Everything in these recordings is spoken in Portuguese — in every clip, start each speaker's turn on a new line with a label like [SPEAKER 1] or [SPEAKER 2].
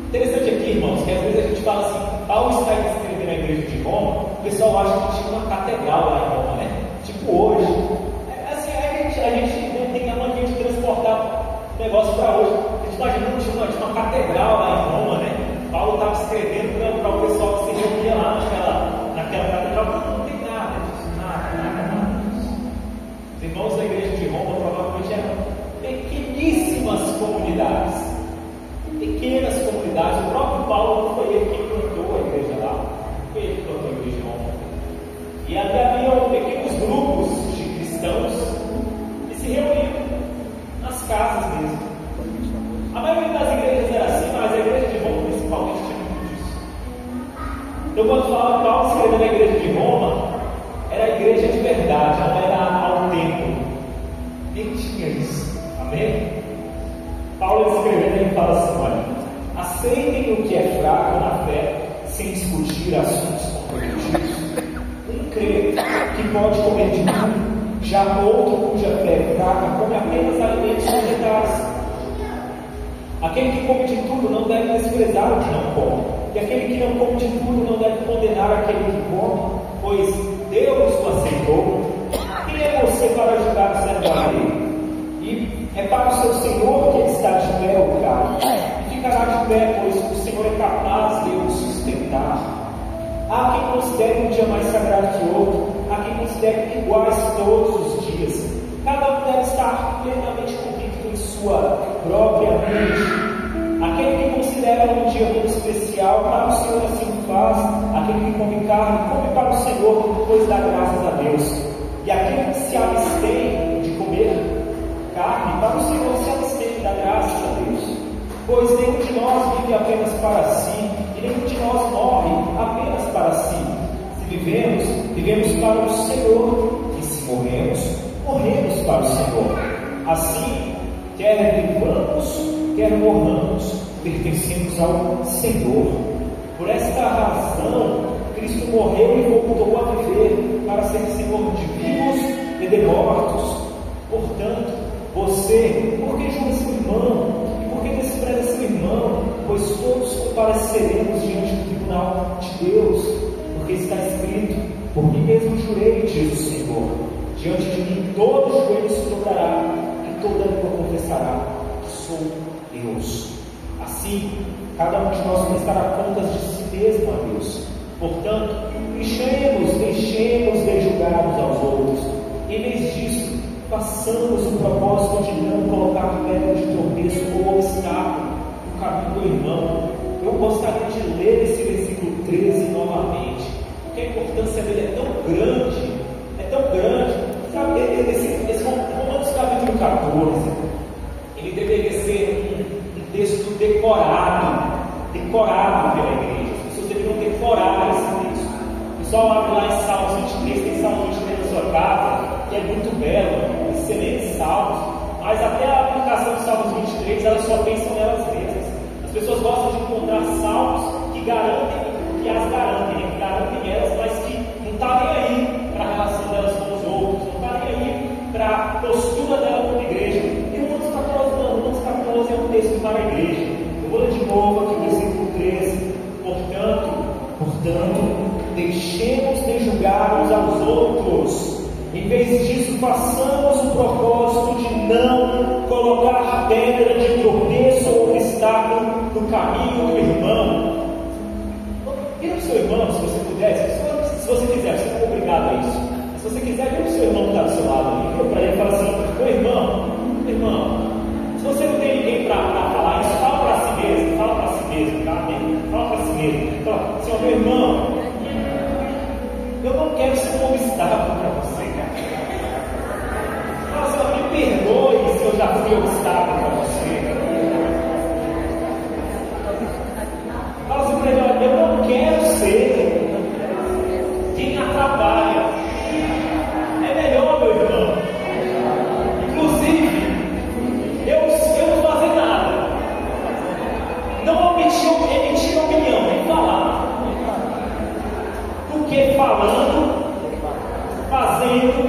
[SPEAKER 1] Interessante aqui, irmãos, que às vezes a gente fala assim, Paulo está escrevendo a igreja de Roma, o pessoal acha que tinha uma catedral lá em Roma, né? Tipo hoje. Assim, a gente tem a mania de transportar o negócio para hoje. A gente imagina que tinha uma catedral lá em Roma, né? Paulo estava escrevendo para o pessoal que se reunia lá naquela catedral. Não tem nada disso, nada disso. Os irmãos da igreja de Roma provavelmente eram pequeníssimas comunidades. Pequenas comunidades. O próprio Paulo foi ele que plantou a igreja lá, foi ele que plantou a igreja de Roma. E até haviam pequenos grupos de cristãos que se reuniam nas casas mesmo. A maioria das igrejas era assim, mas a igreja de Roma principalmente tinha muito disso. Então, quando fala Paulo escrevendo a igreja de Roma, era a igreja de verdade, não era ao templo. Nem tinha isso. Amém? Paulo escrevendo, ele fala assim: olha, aceitem o que é fraco na fé, sem discutir assuntos controvertidos. Um crê que pode comer de tudo, já outro cuja fé é fraca come apenas alimentos elementares. Aquele que come de tudo não deve desprezar o que não come, e aquele que não come de tudo não deve condenar aquele que come, pois Deus o aceitou. Quem é você para julgar o servo alheio? E é para o seu Senhor que ele está de pé, o carro, e ficará de pé, pois o Senhor é capaz de o sustentar. Há quem considere um dia mais sagrado que outro, há quem considere iguais todos os dias. Cada um deve estar plenamente convicto em sua própria mente. Aquele que considera um dia como especial, para o Senhor assim faz. Aquele que come carne, come para o Senhor, pois dá graças a Deus. E aquele que se abstém de comer carne, para o Senhor se abstém da graça a Deus. Pois nenhum de nós vive apenas para si, e nenhum de nós morre apenas para si. Se vivemos, vivemos para o Senhor, e se morremos, morremos para o Senhor. Assim, quer vivamos, quer morramos, pertencemos ao Senhor. Por esta razão, Cristo morreu e voltou a viver, para ser Senhor de vivos e de mortos. Portanto, você, por que julga seu irmão? E por que despreza seu irmão? Pois todos compareceremos diante do tribunal de Deus, porque está escrito: por mim mesmo jurei, diz o Senhor, diante de mim todo joelho se dobrará e toda língua confessará que sou Deus. Assim, cada um de nós prestará contas de si mesmo a Deus. Portanto, deixemos de julgar uns aos outros. Em vez disso, façamos o propósito de não colocar pedra de tropeço ou obstáculo no caminho do irmão. Eu gostaria de ler esse versículo 13 novamente, porque a importância dele é tão grande, sabe? Esse Romanos capítulo 14, ele deveria ser um texto decorado pela igreja. As pessoas deveriam decorar esse texto. O pessoal abre lá em Salmos 23, tem Salmos 23 na sua casa, que é muito belo, excelentes salmos, mas até a aplicação dos Salmos 23, elas só pensam nelas mesmas. As pessoas gostam de encontrar salmos que garantem elas, mas que não está nem aí para a relação delas com os outros, não está nem aí para a postura dela como igreja. E Romanos 14 é um texto para a igreja. Eu vou ler de novo aqui o versículo 13. Portanto, deixemos de julgar uns aos outros. Em vez disso, façamos o propósito de não colocar pedra de tropeço ou obstáculo no caminho do irmão. Vira para o seu irmão, se você puder, se você quiser, você não é obrigado a isso. Mas se você quiser, vira para o seu irmão que está do seu lado ali, vira para ele e fala assim: meu irmão, se você não tem ninguém para falar isso, fala para si mesmo, tá? Fala para si mesmo. Fala assim: meu irmão, eu não quero ser um obstáculo para você. Nossa, me perdoe se eu já fui obstáculo para você. Fala assim para ele: eu não quero ser quem atrapalha. É melhor, meu irmão. Inclusive, eu não fazer nada. Não emitir opinião, nem falar. Porque falando, fazendo,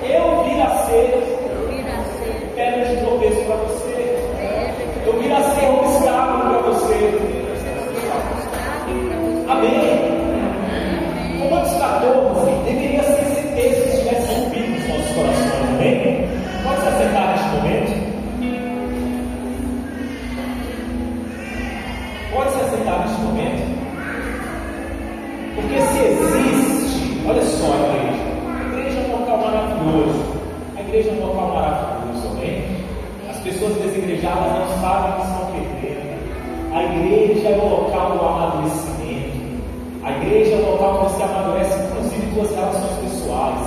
[SPEAKER 1] eu vir a ser pedra de tropeço apedrejadas não sabem que estão perdendo. A igreja é o local do amadurecimento. A igreja é o local que você amadurece, inclusive, suas relações pessoais.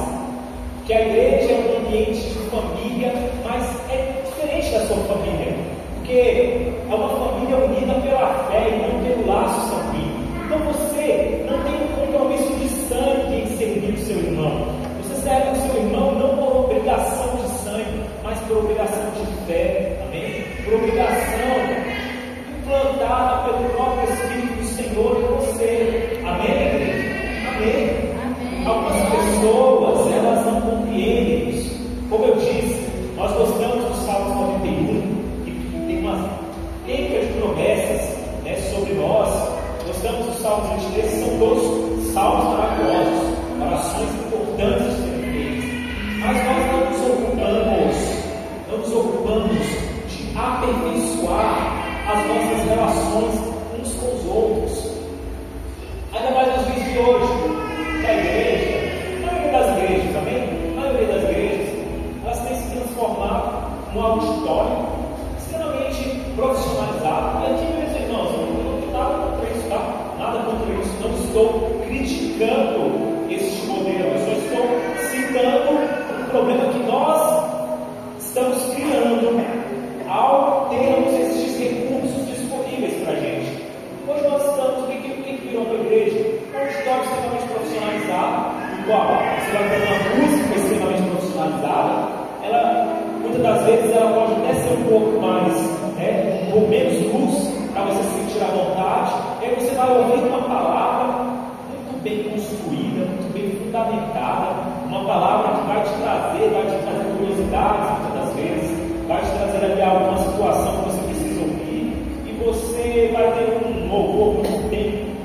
[SPEAKER 1] Porque a igreja é um ambiente de família, mas é diferente da sua família. Porque é uma família unida pela fé e não pelo laço sanguíneo. Então você não tem um compromisso de sangue em servir o seu irmão. Você serve o seu irmão não por obrigação de sangue, mas por obrigação de fé. Amém? Por obrigação implantada pelo próprio Espírito do Senhor em você. Amém, igreja? Amém. Amém. Algumas pessoas, elas não compreendem isso. Como eu disse, nós gostamos do Salmo 91, que tem uma penca de promessas, né, sobre nós. Gostamos do Salmo 23, são dois salmos maravilhosos, orações importantes de serem feitas. Mas nós não nos ocupamos de aperfeiçoar as nossas relações uns com os outros. Ainda mais nos dias de hoje, da igreja, a maioria das igrejas, amém? A maioria das igrejas, elas têm se transformado num auditório extremamente profissionalizado. E aqui, meus irmãos, eu não tenho nada contra isso, tá? Nada contra isso. Não estou criticando este modelo, eu só estou citando um problema que nós estamos criando ao termos esses recursos disponíveis para a gente. Hoje nós estamos, o que virou para a igreja? Um auditório extremamente profissionalizado, igual você vai ter uma música extremamente profissionalizada, ela, muitas das vezes, ela pode até ser um pouco mais, com menos luz, para você se sentir à vontade, e aí você vai ouvir uma palavra muito bem construída, muito bem fundamentada, uma palavra que vai te trazer curiosidades, muitas das vezes, vai te trazer ali alguma situação que você precisa ouvir, e você vai ter um louvor muito bem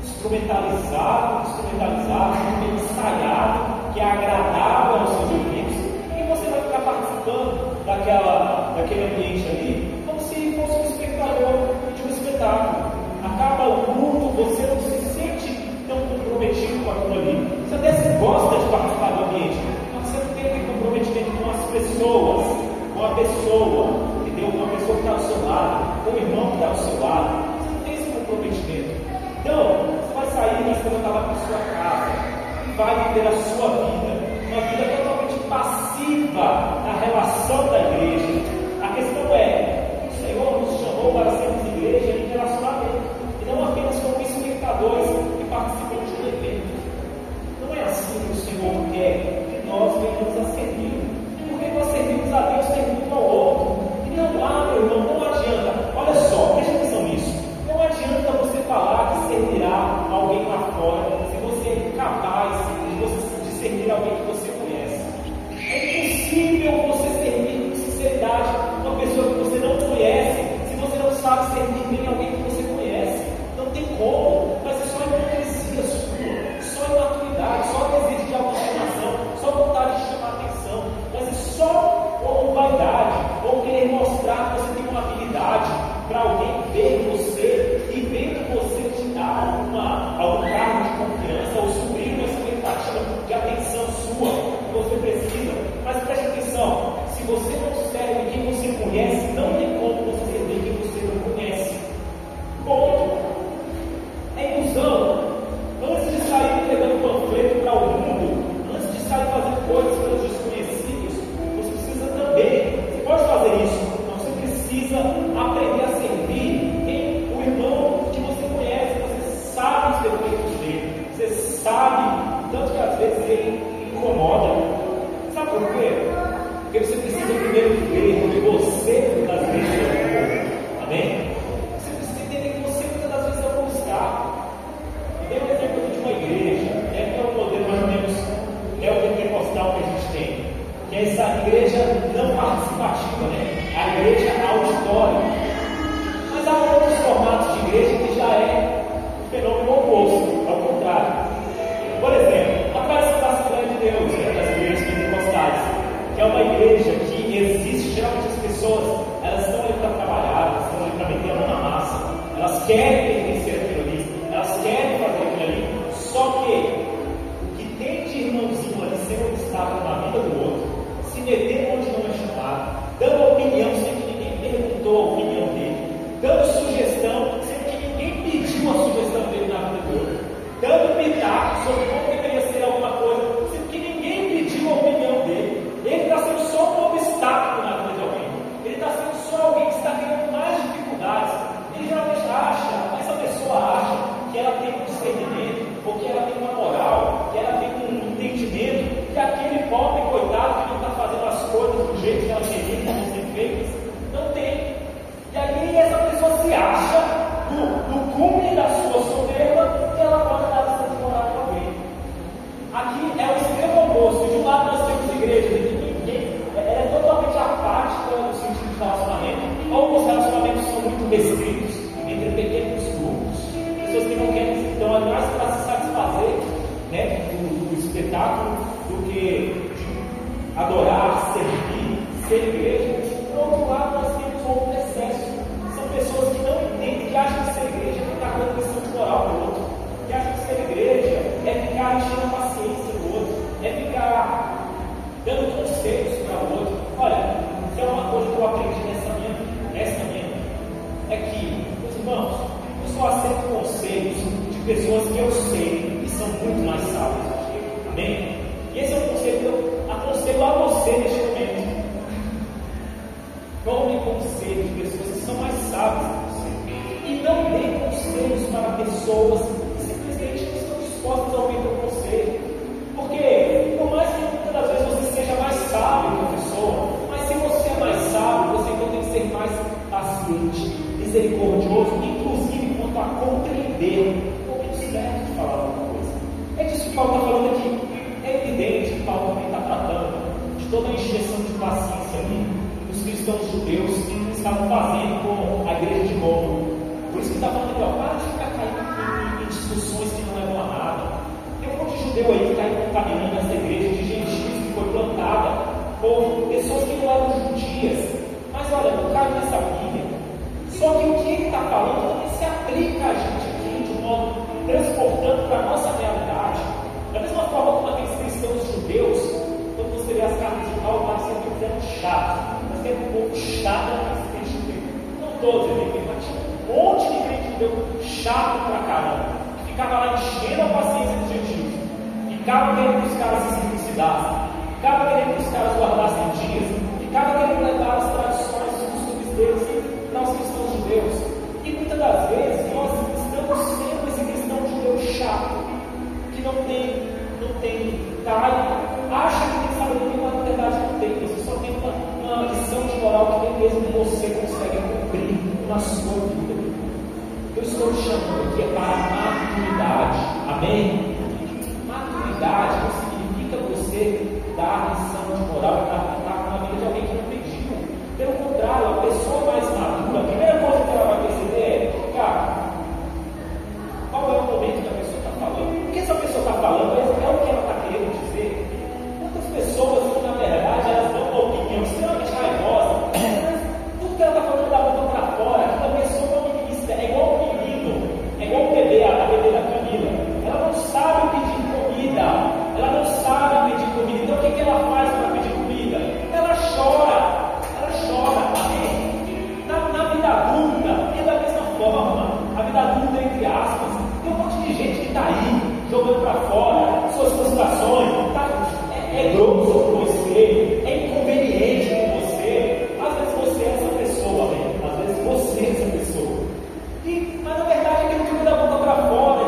[SPEAKER 1] instrumentalizado, muito bem ensaiado, que é agradável aos seus ouvidos, e você vai ficar participando daquele ambiente ali, como se fosse um espectador de um espetáculo. Acaba o culto, você não se sente tão comprometido com aquilo ali. Você até gosta de participar do ambiente, mas você não tem aquele comprometimento com as pessoas, com a pessoa, entendeu? Com a pessoa que está ao seu lado, com o irmão que está ao seu lado. Você não tem esse comprometimento. Então, você vai sair, vai se levantar lá para a sua casa, vai viver a sua vida, uma vida totalmente passiva na relação da igreja. A questão é, o Senhor nos chamou para sermos igreja em relacionamento, e não apenas como espectadores que participam de um evento. Não é assim que o Senhor quer que nós venhamos a servir. Porque nós servimos a Deus servindo ao outro. E não há, meu irmão, não adianta. Olha só, preste atenção nisso. Não adianta você falar que servirá alguém lá fora se você é incapaz de servir alguém que você conhece. É impossível você servir com sinceridade uma pessoa que você não conhece se você não sabe servir bem alguém que você conhece. Não tem como. Mas é só hipocrisia sua, só imaturidade, só desejo de autoafirmação, só vontade de chamar atenção. Mas é só ou vaidade, ou querer mostrar que você tem uma habilidade para alguém ver você e vendo você te dar algum cargo de confiança ou suprir uma expectativa de atenção sua que você precisa. Mas preste atenção, se você não serve quem você conhece, não tem como você servir quem você não conhece. Ponto. É ilusão. Antes de sair entregando panfleto para o mundo, antes de sair fazendo coisas pelos desconhecidos, você precisa também, você pode fazer isso, mas você precisa aprender a servir o irmão que você conhece, você sabe os defeitos dele, você sabe, tanto que às vezes ele incomoda. Sabe por quê? Porque você precisa primeiro ver que você muitas vezes é o povo. Amém? Você precisa entender que você muitas das vezes é o obstáculo. Dei um exemplo de uma igreja, que é o modelo mais ou menos, é o pentecostal que a gente tem, que é essa igreja não participativa, né? A igreja auditória. Mas há outros formatos de igreja que já é um fenômeno oposto, ao contrário. Por exemplo, a Praça da Assembleia de Deus, das igrejas pentecostais, que é uma igreja que existe, geralmente as pessoas, elas estão ali para trabalhar, elas estão ali para meter a mão na massa, elas querem pertencer àquilo ali, elas querem fazer aquilo ali, só que o que tem de irmãozinho ali ser obstáculo na vida do outro, se meter onde não é chamado, dando opinião sem que ninguém pergunte, ou os relacionamentos são muito restritos entre pequenos grupos, pessoas que não querem, então é mais para se satisfazer, né, do espetáculo do que adorar, servir, ser igreja. Por outro lado, nós temos outro excesso. São pessoas que não entendem, que acham que ser igreja é ficar dando lição de moral para o outro, que acham que ser igreja é ficar enchendo a paciência do outro, é ficar dando conselhos para o outro. Olha, isso é uma coisa que eu aprendi nessa minha vida, é que, meus irmãos, eu só aceito conselhos de pessoas que eu sei que são muito mais sábias do que eu. Amém? E esse é um conselho que eu aconselho a você neste momento. Tome conselhos de pessoas que são mais sábias que você. E não dê conselhos para pessoas que simplesmente não estão dispostas a ouvir o conselho. Porque, por mais que muitas das vezes você seja mais sábio que a pessoa, mas se você é mais sábio, você então tem que ser mais paciente, misericordioso, inclusive quanto a compreender o momento certo de falar alguma coisa. É disso que Paulo está falando aqui. É evidente que Paulo também está tratando de toda a injeção de paciência ali dos cristãos judeus que estavam fazendo com a igreja de Roma. Por isso que ele está falando aqui, para de ficar caindo em discussões que não levam a nada. Tem um monte de judeu aí que está contaminando essa igreja de gentios que foi plantada por pessoas que não eram judias. Mas olha, não cai nessa Bíblia. Só que o que ele está falando também se aplica a gente aqui de um modo transportando para a nossa realidade. Da mesma forma como aqueles cristãos judeus, quando você vê as cartas de Paulo, parecem que eles eram chatos. Mas tem um povo chato naqueles crentes judeus. Não todos, mas tinha um monte de crente judeu chato pra caramba. Que ficava lá enchendo a paciência dos gentios. Ficava querendo que os caras se circuncidassem. Ficava querendo que os caras guardassem dias. Ficava querendo levar as tradições, os costumes deles para os cristãos judeus. E muitas das vezes nós estamos sendo esse cristão judeu chato. Que não tem acha que tem sabedoria, mas na verdade não tem. Você só tem uma lição de moral que nem mesmo você consegue cumprir na sua vida. Eu estou chamando aqui para maturidade. Amém? Maturidade não significa você dar lição de moral e aplicar na vida de alguém que não pediu. Pelo contrário, a pessoa mais madura, a primeira coisa que ela vai perceber é, cara, qual é o momento que a pessoa está falando? O que essa pessoa está falando é o que ela está querendo dizer. Muitas pessoas que, na verdade, elas dão uma opinião extremamente raivosa, mas tudo que ela está falando da boca para fora, aquela pessoa não ministra, é igual um menino, é igual um bebê, a bebê da Camila. Ela não sabe pedir comida, ela não sabe pedir comida. Então, o que ela faz para pedir comida? Ela chora. Na vida adulta, é da mesma forma, a vida adulta, entre aspas, tem um monte de gente que está aí, jogando para fora suas frustrações, é grosso com você, é inconveniente com você. Às vezes você é essa pessoa, né? Às vezes você é essa pessoa. Mas na verdade, aquilo que vem da boca para fora,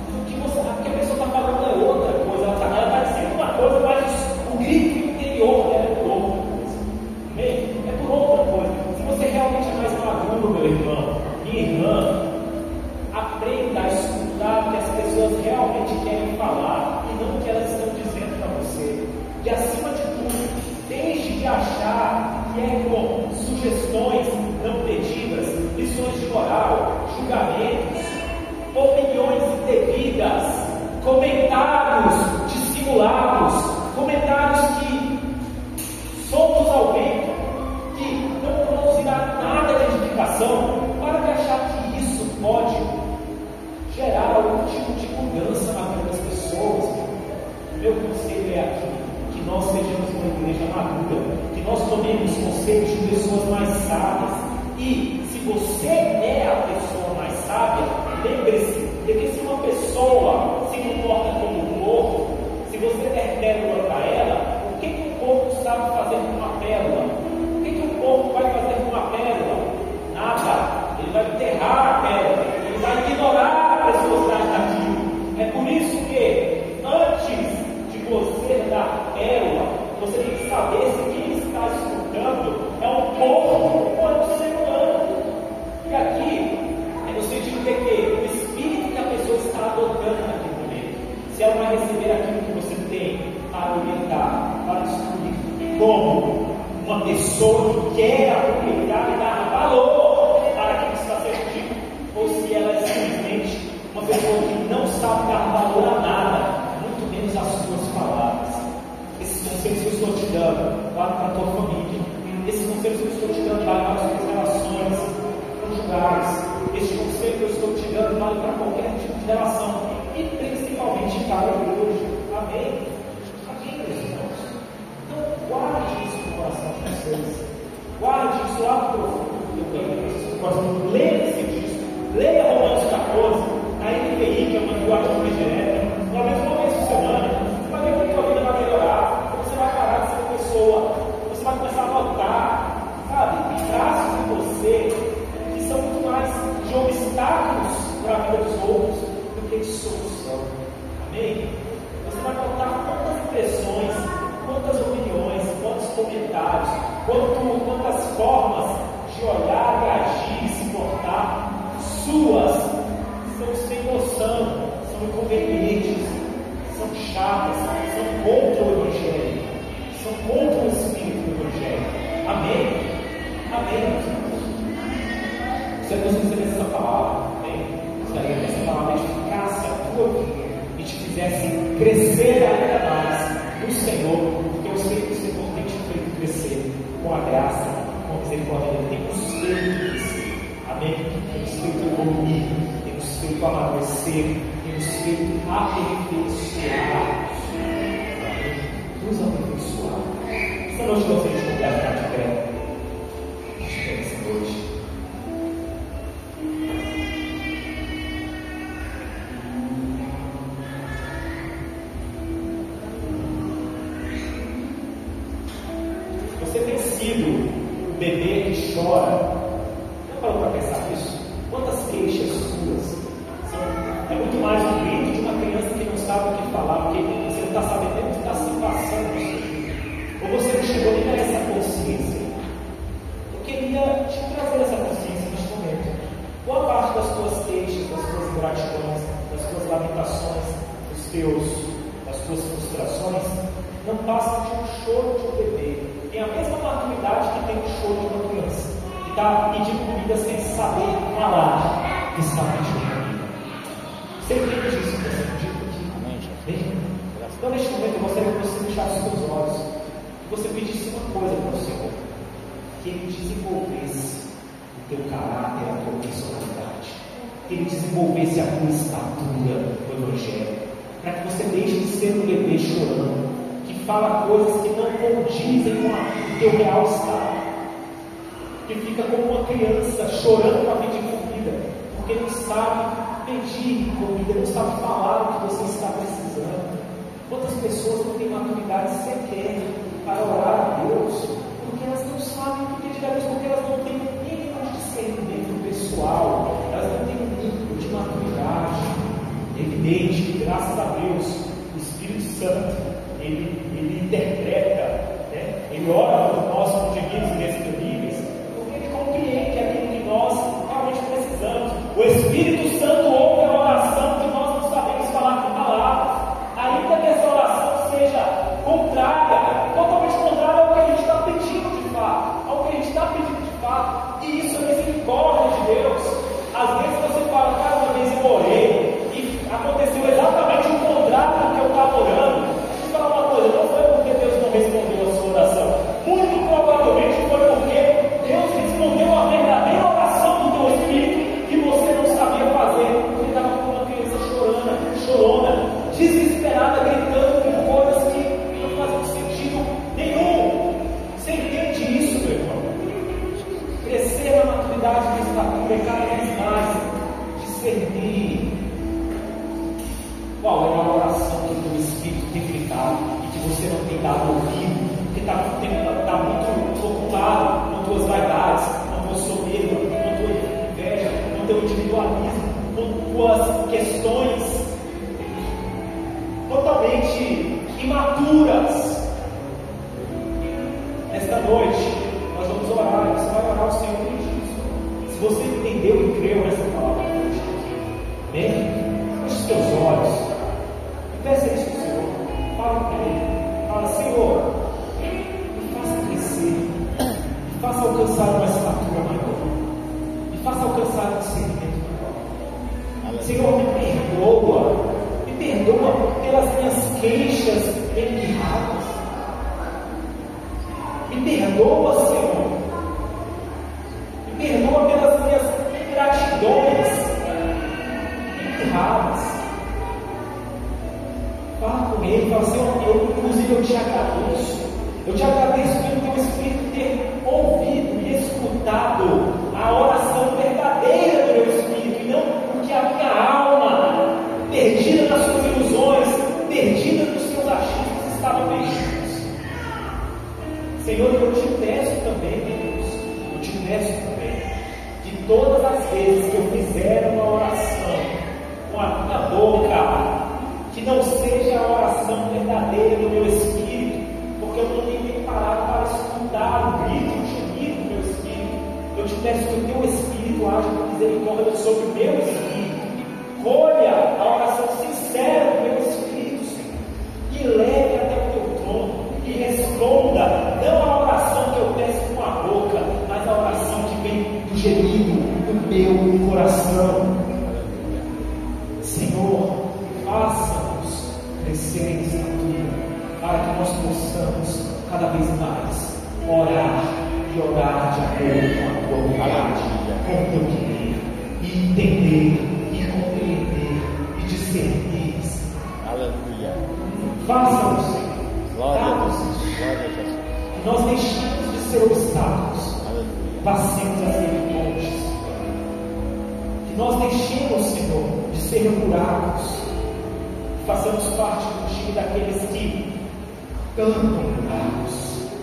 [SPEAKER 1] o que a pessoa está falando é outra coisa. Ela está dizendo uma coisa, mas o grito interior dela é por outra coisa. Amém? É por outra coisa. Se você realmente é mais maduro, meu irmão, minha irmã, aprenda a escutar o que as pessoas realmente querem falar e não o que elas estão dizendo para você. E acima de tudo, deixe de achar que é com sugestões não pedidas, lições de moral, julgamentos, opiniões indevidas, comentários dissimulados, comentários que soltos ao vento, que não produzirá nada de edificação, para de achar que isso pode gerar algum tipo de mudança na vida das pessoas. Meu conselho é aqui, que nós sejamos uma igreja madura, que nós tomemos conselhos de pessoas mais sábias. E se você é a pessoa mais sábia, lembre-se de que se uma pessoa se comporta como um porco, se você der pérola para ela, o que um porco sabe fazer com uma pérola? O que um porco vai fazer com uma pérola? Nada. Ele vai enterrar a pérola, ele vai ignorar a preciosidade daquilo. É por isso que antes de você dar pérola, você tem que saber se quem está escutando é um porco ou é um ser humano. E gosta, lembre-se disso. Leia Romanos 14, na NVI, que é uma linguagem mais direta, pelo menos uma vez por semana. Você vai ver que a sua vida vai melhorar, você vai parar de ser uma pessoa, você vai começar a notar, sabe, traços em você que são muito mais de obstáculos para a vida dos outros do que de solução. Amém? Você vai notar quantas impressões, quantas opiniões, quantos comentários, quantas formas de olhar, e agir e se portar suas são sem noção, são inconvenientes, são chatas, são contra o Evangelho, são contra o Espírito do Evangelho. Amém? Amém. Se você recebesse essa palavra, amém? Gostaria que essa palavra edificasse a tua vida e te fizesse crescer ainda mais no Senhor, porque eu sei que o Senhor tem te feito crescer com a graça, com a misericórdia, Ele tem nos feito crescer. Amém? Tem nos feito evoluir, tem nos feito amadurecer, tem nos feito aperfeiçoar. Nos aperfeiçoar. Esta noite nós temos que ficar de pé. Acho que é essa noite. Você tem sido o bebê que chora? Já parou para pensar nisso? Quantas queixas suas é muito mais um grito de uma criança que não sabe o que falar, porque você não está sabendo o que está se passando no seu vida. Ou você não chegou nem a essa consciência. Eu queria te trazer essa consciência neste momento. Boa parte das tuas queixas, das tuas ingratidões, das tuas lamentações, das tuas frustrações, não passam de um choro de um bebê. Tem a mesma maturidade que tem o choro de uma criança, que está pedindo comida sem saber falar, que está pedindo comida. Você entende isso que você pediu aqui? Amém? Então, neste momento, eu gostaria que você fechasse os seus olhos, que você pedisse uma coisa para o Senhor, que Ele desenvolvesse o teu caráter, a tua personalidade, que Ele desenvolvesse a tua estatura do Evangelho, para que você deixe de ser um bebê chorando, que fala coisas que não condizem com o teu real estado, que fica como uma criança chorando para pedir comida, porque não sabe pedir comida, não sabe falar o que você está precisando. Quantas pessoas não têm maturidade sequer para orar a Deus, porque elas não sabem o que pedir a Deus, porque elas não têm um mínimo de discernimento pessoal, elas não têm um mínimo de maturidade. É evidente que, graças a Deus, o Espírito Santo, ele interpreta, né? Ele ora por nós como divinos e inexprimíveis, porque ele compreende aquilo que nós realmente precisamos. O Espírito Santo ouve a oração que nós não sabemos falar com palavras, ainda que essa oração seja contrária, totalmente contrária ao que a gente está pedindo de fato, e isso é misericórdia de Deus. Às vezes você fala, cara, uma vez eu orei e aconteceu exatamente o contrário do que eu estava orando. Deixa eu falar uma coisa, não foi porque Deus não respondeu a sua oração, muito provavelmente foi porque Deus respondeu a verdadeira oração do teu espírito que você não sabia fazer, porque estava com uma criança chorona, desesperada, gritando por coisas que não faziam sentido nenhum. Você entende isso, meu irmão? Crescer na maturidade da estatura é cada vez mais discernir qual é a oração que o teu espírito tem gritado e que você não tem dado ouvido, porque está muito ocupado com tuas vaidades, com tua soberba, com tua inveja, com teu individualismo, com tuas questões totalmente imaturas. Esta noite nós vamos orar, e você vai orar ao Senhor em disso. Se você entendeu e creu nessa palavra, amém? Feche os teus olhos e peça isso ao Senhor. Fala para Ele, fala: Senhor, me faça crescer, me faça alcançar uma estatura maior, me faça alcançar um discernimento maior. Senhor, me perdoa pelas minhas queixas erradas. Me perdoa, Senhor. Me perdoa pelas minhas ingratidões erradas. Fala com Ele, fala: Senhor, inclusive eu te agradeço. Eu te agradeço pelo teu Espírito ter ouvido e escutado a oração as vezes que eu fizer uma oração com a minha boca, que não seja a oração verdadeira do meu espírito, porque eu não tenho que parar para escutar o grito, o gemido do meu espírito. Eu te peço que o teu espírito haja com misericórdia sobre o meu espírito. Colha a oração sincera do meu espírito, Senhor, e leve até o teu trono, e responda, não a oração que eu peço com a boca, mas a oração que vem do gemido do meu coração. Senhor, faça-nos crescer em estatura, para que nós possamos cada vez mais orar e orar de acordo com a tua vontade, com o teu querer, e entender, e compreender, e discernir.
[SPEAKER 2] Aleluia.
[SPEAKER 1] Faça-nos, Senhor.
[SPEAKER 2] Glória a
[SPEAKER 1] Dá-nos
[SPEAKER 2] Deus.
[SPEAKER 1] isso.
[SPEAKER 2] Glória a Jesus.
[SPEAKER 1] Que nós deixemos de ser obstáculos,
[SPEAKER 2] Aleluia.
[SPEAKER 1] passemos a ser pontes. Que nós deixemos, Senhor, de ser buracos, façamos parte do time daqueles que cantam buracos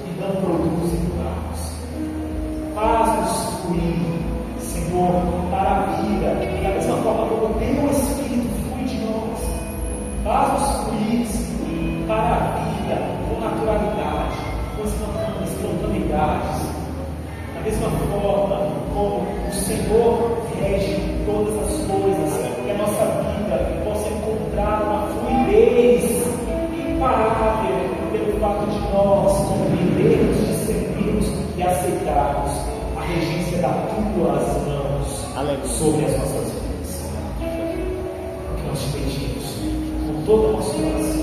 [SPEAKER 1] e não produzem buracos. Faz-nos fluir, Senhor, para a vida, da mesma forma como o teu Espírito flui de nós. Faz-nos fluir, Senhor, para a vida com naturalidade, com espontaneidades. Da mesma forma como o Senhor rege todas as coisas, que a nossa vida possa encontrar uma fluidez imparável pelo fato de nós compreendermos, discernirmos e aceitarmos a regência das tuas mãos sobre as nossas vidas. O que nós te pedimos com toda a nossa oração.